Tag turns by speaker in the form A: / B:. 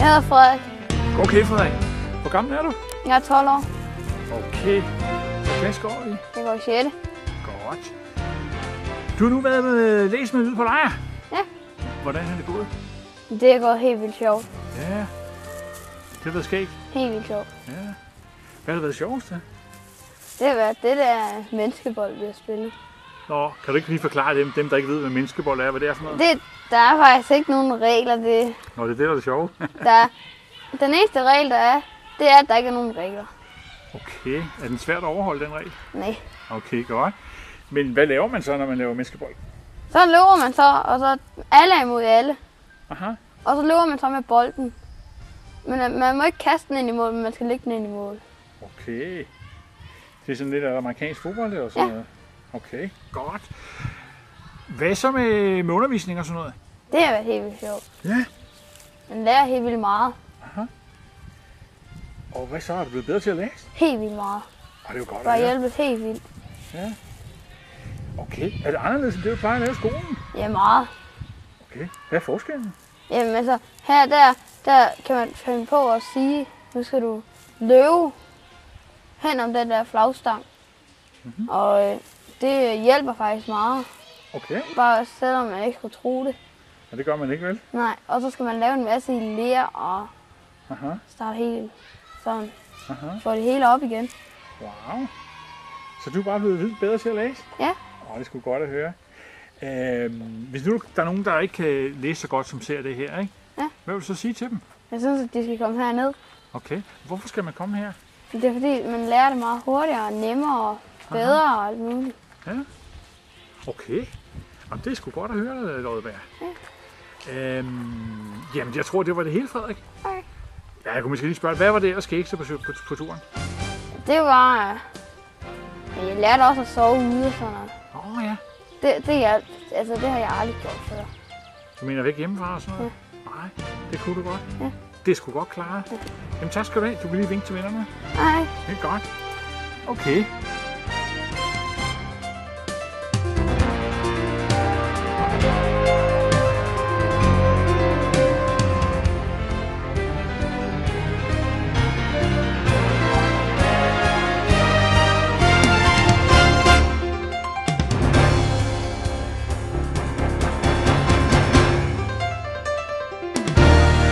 A: Jeg hedder Frederik.
B: Okay, Frederik. Hvor gammel er du?
A: Jeg er 12 år.
B: Okay. Hvad klasse går I?
A: Jeg går i 6.
B: Godt. Du har nu været med læst med ud på lejr.
A: Ja.
B: Hvordan er det gået?
A: Det er gået helt vildt sjovt.
B: Ja. Det har været skægt.
A: Helt vildt sjovt.
B: Ja. Hvad har været sjovest?
A: Det har været det der menneskebold, vi har spillet.
B: Nå, kan du ikke lige forklare dem der ikke ved, hvad menneskebold er, hvad det er for noget?
A: Der er faktisk ikke nogen regler.
B: Nå, det er det, der er det sjove.
A: Den eneste regel, der er, det er, at der ikke er nogen regler.
B: Okay. Er den svært at overholde, den regel?
A: Nej.
B: Okay, godt. Men hvad laver man så, når man laver menneskebold?
A: Så løber man så, og så alle er imod alle.
B: Aha.
A: Og så løber man så med bolden. Men man må ikke kaste den ind i mål, men man skal lægge den ind i mål.
B: Okay. Det er sådan lidt af amerikansk fodbold eller sådan noget? Okay, godt. Hvad så med undervisning og sådan noget?
A: Det har været helt vildt sjovt.
B: Ja.
A: Man lærer helt vildt meget.
B: Aha. Og hvad så? Er du blevet bedre til at læse?
A: Helt vildt meget.
B: Det er jo godt
A: Bare
B: at høre.
A: hjælpet helt vildt.
B: Ja. Okay. Er det anderledes end det, du plejer at lave i skolen?
A: Ja, meget.
B: Okay. Hvad er forskellen?
A: Jamen altså, her der kan man finde på at sige, nu skal du løbe hen om den der flagstang.
B: Mm-hmm.
A: Og det hjælper faktisk meget.
B: Okay.
A: Bare selvom man ikke skulle tro det.
B: Ja, det gør man ikke, vel?
A: Nej, og så skal man lave en masse i ler og
B: Aha.
A: starte helt sådan.
B: Aha.
A: Få det hele op igen.
B: Wow. Så du er bare blevet vildt bedre til at læse?
A: Ja.
B: Det er sgu godt at høre. Hvis nu der er nogen, der ikke kan læse så godt, som ser det her, ikke?
A: Ja.
B: Hvad vil du så sige til dem?
A: Jeg synes, at de skal komme herned.
B: Okay. Hvorfor skal man komme her?
A: Det er fordi, man lærer det meget hurtigere og nemmere og bedre og alt muligt.
B: Ja. Okay. Jamen, det er sgu godt at høre, Lodberg.
A: Ja.
B: Jamen, jeg tror, det var det hele, Frederik.
A: Okay.
B: Ja, jeg kunne måske lige spørge, hvad var det, der skete så på turen?
A: Det var... Jeg lærte også at sove ude og sådan noget.
B: Ja.
A: Det har jeg aldrig gjort før.
B: Du mener væk hjemmefra og sådan noget? Ja. Nej, det kunne du godt.
A: Ja.
B: Det er sgu godt klare. Ja. Jamen, tak skal du have. Du kan lige vinke til vennerne.
A: Nej.
B: Det er godt. Okay.